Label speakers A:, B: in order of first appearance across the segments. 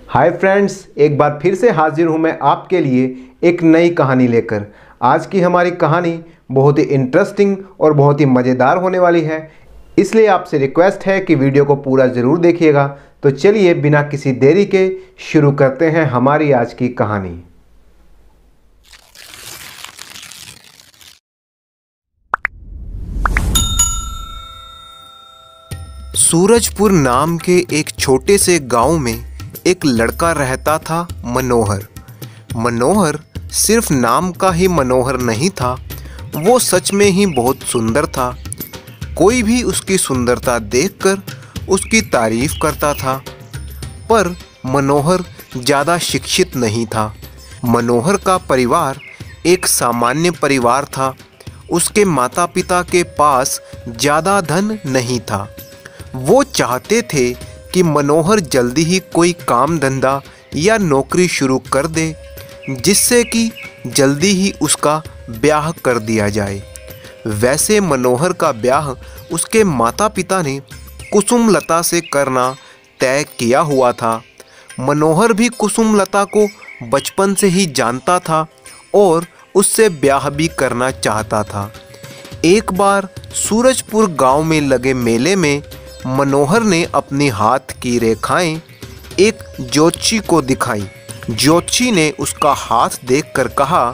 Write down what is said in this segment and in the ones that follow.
A: Hi friends, एक बार फिर से हाजिर हूँ मैं आपके लिए एक नई कहानी लेकर। आज की हमारी कहानी बहुत ही इंटरेस्टिंग और बहुत ही मज़ेदार होने वाली है, इसलिए आपसे रिक्वेस्ट है कि वीडियो को पूरा ज़रूर देखिएगा। तो चलिए बिना किसी देरी के शुरू करते हैं हमारी आज की कहानी। सूरजपुर नाम के एक छोटे से गांव में एक लड़का रहता था, मनोहर। मनोहर सिर्फ नाम का ही मनोहर नहीं था, वो सच में ही बहुत सुंदर था। कोई भी उसकी सुंदरता देखकर उसकी तारीफ करता था। पर मनोहर ज़्यादा शिक्षित नहीं था। मनोहर का परिवार एक सामान्य परिवार था। उसके माता पिता के पास ज़्यादा धन नहीं था। वो चाहते थे कि मनोहर जल्दी ही कोई काम धंधा या नौकरी शुरू कर दे, जिससे कि जल्दी ही उसका ब्याह कर दिया जाए। वैसे मनोहर का ब्याह उसके माता पिता ने कुसुमलता से करना तय किया हुआ था। मनोहर भी कुसुमलता को बचपन से ही जानता था और उससे ब्याह भी करना चाहता था। एक बार सूरजपुर गांव में लगे मेले में मनोहर ने अपने हाथ की रेखाएं एक ज्योतिषी को दिखाई। ज्योतिषी ने उसका हाथ देखकर कहा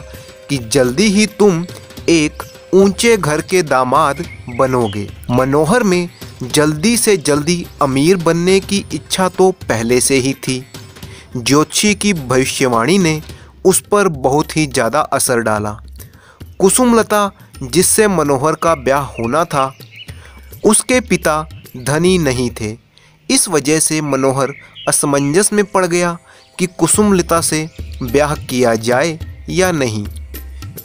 A: कि जल्दी ही तुम एक ऊंचे घर के दामाद बनोगे। मनोहर में जल्दी से जल्दी अमीर बनने की इच्छा तो पहले से ही थी। ज्योतिषी की भविष्यवाणी ने उस पर बहुत ही ज़्यादा असर डाला। कुसुमलता, जिससे मनोहर का ब्याह होना था, उसके पिता धनी नहीं थे। इस वजह से मनोहर असमंजस में पड़ गया कि कुसुमलता से ब्याह किया जाए या नहीं।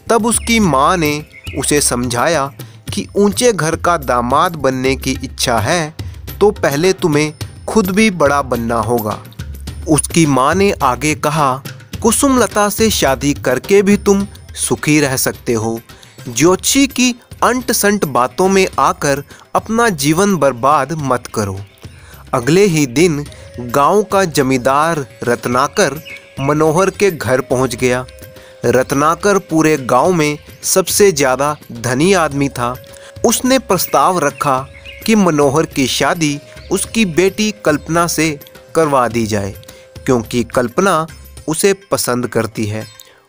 A: तब उसकी माँ ने उसे समझाया कि ऊंचे घर का दामाद बनने की इच्छा है तो पहले तुम्हें खुद भी बड़ा बनना होगा। उसकी माँ ने आगे कहा, कुसुमलता से शादी करके भी तुम सुखी रह सकते हो। ज्योतिषी की अंट संट बातों में आकर अपना जीवन बर्बाद मत करो। अगले ही दिन गांव का जमींदार रत्नाकर मनोहर के घर पहुंच गया। रत्नाकर पूरे गांव में सबसे ज़्यादा धनी आदमी था। उसने प्रस्ताव रखा कि मनोहर की शादी उसकी बेटी कल्पना से करवा दी जाए, क्योंकि कल्पना उसे पसंद करती है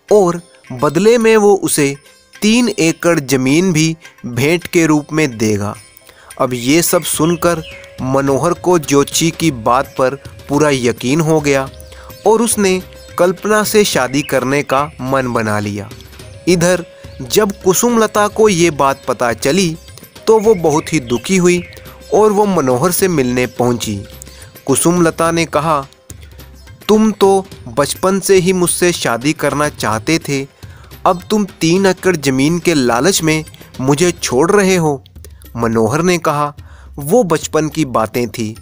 A: और बदले में वो उसे 3 एकड़ ज़मीन भी भेंट के रूप में देगा। अब ये सब सुनकर मनोहर को ज्योतिषी की बात पर पूरा यकीन हो गया और उसने कल्पना से शादी करने का मन बना लिया। इधर जब कुसुमलता को ये बात पता चली तो वो बहुत ही दुखी हुई और वो मनोहर से मिलने पहुंची। कुसुमलता ने कहा, तुम तो बचपन से ही मुझसे शादी करना चाहते थे, अब तुम 3 एकड़ ज़मीन के लालच में मुझे छोड़ रहे हो। मनोहर ने कहा, वो बचपन की बातें थी,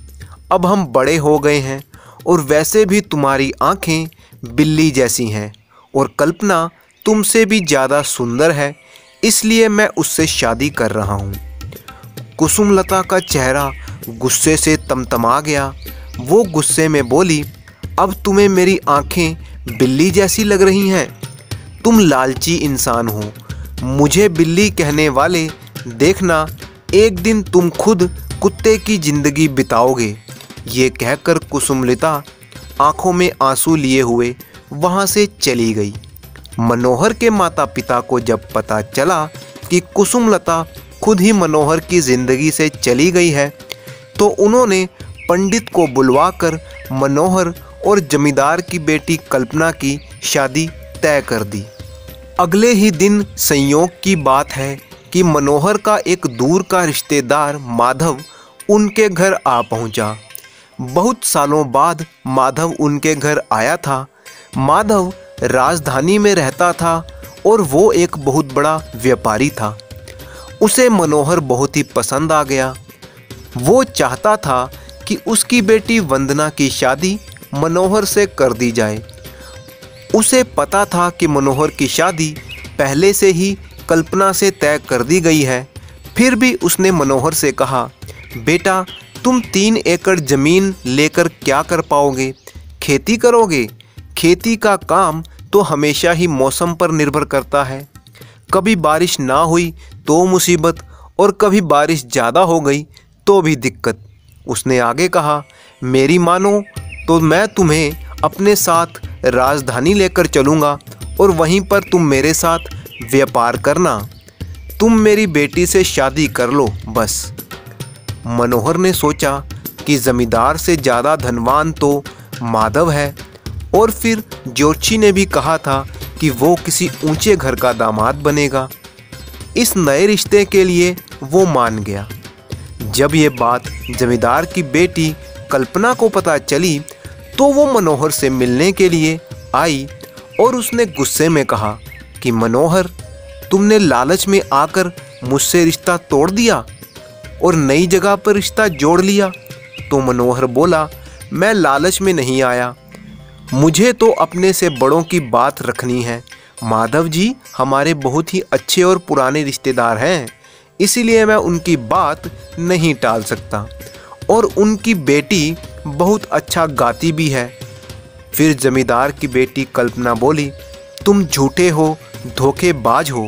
A: अब हम बड़े हो गए हैं और वैसे भी तुम्हारी आंखें बिल्ली जैसी हैं और कल्पना तुमसे भी ज़्यादा सुंदर है, इसलिए मैं उससे शादी कर रहा हूँ। कुसुमलता का चेहरा गुस्से से तमतमा गया। वो गुस्से में बोली, अब तुम्हें मेरी आंखें बिल्ली जैसी लग रही हैं? तुम लालची इंसान हो। मुझे बिल्ली कहने वाले, देखना एक दिन तुम खुद कुत्ते की जिंदगी बिताओगे। ये कहकर कुसुमलता आंखों में आंसू लिए हुए वहाँ से चली गई। मनोहर के माता पिता को जब पता चला कि कुसुमलता खुद ही मनोहर की ज़िंदगी से चली गई है, तो उन्होंने पंडित को बुलवाकर मनोहर और जमींदार की बेटी कल्पना की शादी तय कर दी। अगले ही दिन संयोग की बात है कि मनोहर का एक दूर का रिश्तेदार माधव उनके घर आ पहुंचा। बहुत सालों बाद माधव उनके घर आया था। माधव राजधानी में रहता था और वो एक बहुत बड़ा व्यापारी था। उसे मनोहर बहुत ही पसंद आ गया। वो चाहता था कि उसकी बेटी वंदना की शादी मनोहर से कर दी जाए। उसे पता था कि मनोहर की शादी पहले से ही कल्पना से तय कर दी गई है, फिर भी उसने मनोहर से कहा, बेटा तुम 3 एकड़ ज़मीन लेकर क्या कर पाओगे? खेती करोगे? खेती का काम तो हमेशा ही मौसम पर निर्भर करता है। कभी बारिश ना हुई तो मुसीबत, और कभी बारिश ज़्यादा हो गई तो भी दिक्कत। उसने आगे कहा, मेरी मानो तो मैं तुम्हें अपने साथ राजधानी लेकर चलूँगा और वहीं पर तुम मेरे साथ व्यापार करना। तुम मेरी बेटी से शादी कर लो बस। मनोहर ने सोचा कि ज़मींदार से ज़्यादा धनवान तो माधव है, और फिर ज्योतिषी ने भी कहा था कि वो किसी ऊंचे घर का दामाद बनेगा। इस नए रिश्ते के लिए वो मान गया। जब ये बात जमींदार की बेटी कल्पना को पता चली तो वो मनोहर से मिलने के लिए आई और उसने गुस्से में कहा कि मनोहर, तुमने लालच में आकर मुझसे रिश्ता तोड़ दिया और नई जगह पर रिश्ता जोड़ लिया। तो मनोहर बोला, मैं लालच में नहीं आया, मुझे तो अपने से बड़ों की बात रखनी है। माधव जी हमारे बहुत ही अच्छे और पुराने रिश्तेदार हैं, इसीलिए मैं उनकी बात नहीं टाल सकता, और उनकी बेटी बहुत अच्छा गाती भी है। फिर जमींदार की बेटी कल्पना बोली, तुम झूठे हो, धोखेबाज हो।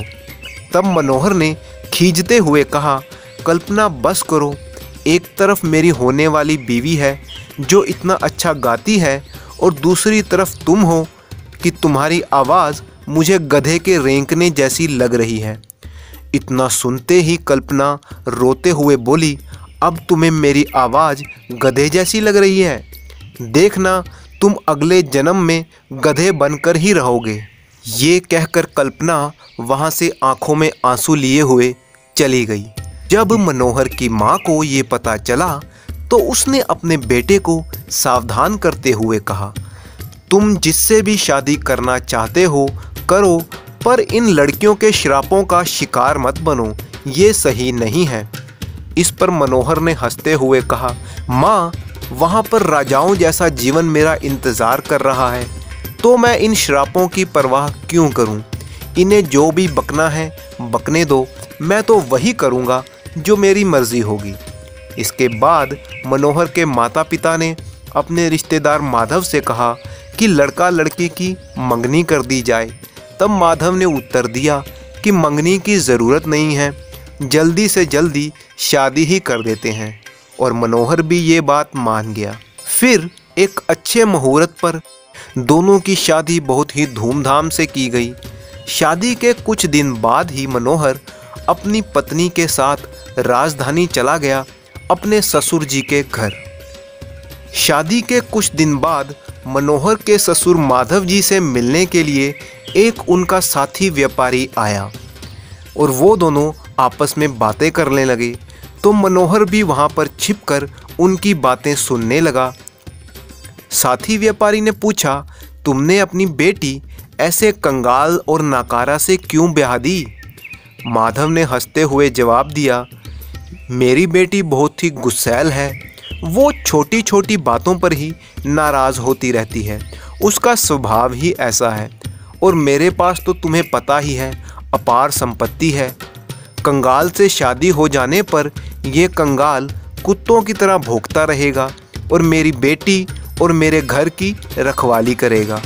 A: तब मनोहर ने खींचते हुए कहा, कल्पना बस करो, एक तरफ मेरी होने वाली बीवी है जो इतना अच्छा गाती है, और दूसरी तरफ तुम हो कि तुम्हारी आवाज़ मुझे गधे के रेंकने जैसी लग रही है। इतना सुनते ही कल्पना रोते हुए बोली, अब तुम्हें मेरी आवाज़ गधे जैसी लग रही है? देखना, तुम अगले जन्म में गधे बनकर ही रहोगे। ये कहकर कल्पना वहाँ से आंखों में आंसू लिए हुए चली गई। जब मनोहर की माँ को ये पता चला तो उसने अपने बेटे को सावधान करते हुए कहा, तुम जिससे भी शादी करना चाहते हो करो, पर इन लड़कियों के श्रापों का शिकार मत बनो, ये सही नहीं है। इस पर मनोहर ने हंसते हुए कहा, माँ, वहाँ पर राजाओं जैसा जीवन मेरा इंतज़ार कर रहा है, तो मैं इन श्रापों की परवाह क्यों करूँ? इन्हें जो भी बकना है बकने दो, मैं तो वही करूँगा जो मेरी मर्जी होगी। इसके बाद मनोहर के माता पिता ने अपने रिश्तेदार माधव से कहा कि लड़का लड़की की मंगनी कर दी जाए। तब माधव ने उत्तर दिया कि मंगनी की ज़रूरत नहीं है, जल्दी से जल्दी शादी ही कर देते हैं, और मनोहर भी ये बात मान गया। फिर एक अच्छे मुहूर्त पर दोनों की शादी बहुत ही धूमधाम से की गई। शादी के कुछ दिन बाद ही मनोहर अपनी पत्नी के साथ राजधानी चला गया अपने ससुर जी के घर। शादी के कुछ दिन बाद मनोहर के ससुर माधव जी से मिलने के लिए एक उनका साथी व्यापारी आया और वो दोनों आपस में बातें करने लगे। तो मनोहर भी वहाँ पर छिपकर उनकी बातें सुनने लगा। साथी व्यापारी ने पूछा, तुमने अपनी बेटी ऐसे कंगाल और नाकारा से क्यों ब्याह दी? माधव ने हंसते हुए जवाब दिया, मेरी बेटी बहुत ही गुस्सैल है, वो छोटी छोटी बातों पर ही नाराज़ होती रहती है, उसका स्वभाव ही ऐसा है, और मेरे पास तो तुम्हें पता ही है अपार संपत्ति है। कंगाल से शादी हो जाने पर ये कंगाल कुत्तों की तरह भौंकता रहेगा और मेरी बेटी और मेरे घर की रखवाली करेगा,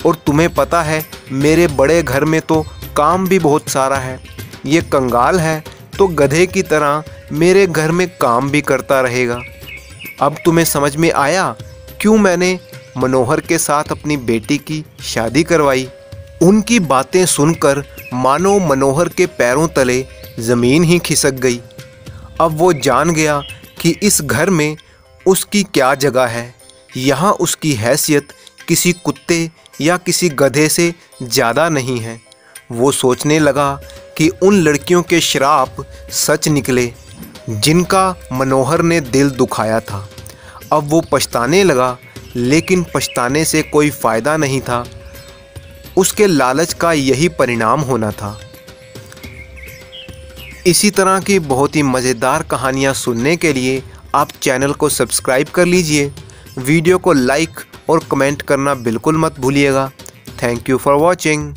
A: और तुम्हें पता है मेरे बड़े घर में तो काम भी बहुत सारा है। ये कंगाल है तो गधे की तरह मेरे घर में काम भी करता रहेगा। अब तुम्हें समझ में आया क्यों मैंने मनोहर के साथ अपनी बेटी की शादी करवाई? उनकी बातें सुनकर मानो मनोहर के पैरों तले ज़मीन ही खिसक गई। अब वो जान गया कि इस घर में उसकी क्या जगह है। यहाँ उसकी हैसियत किसी कुत्ते या किसी गधे से ज़्यादा नहीं है। वो सोचने लगा कि उन लड़कियों के श्राप सच निकले जिनका मनोहर ने दिल दुखाया था। अब वो पछताने लगा, लेकिन पछताने से कोई फ़ायदा नहीं था, उसके लालच का यही परिणाम होना था। इसी तरह की बहुत ही मज़ेदार कहानियाँ सुनने के लिए आप चैनल को सब्सक्राइब कर लीजिए। वीडियो को लाइक और कमेंट करना बिल्कुल मत भूलिएगा। Thank you for watching.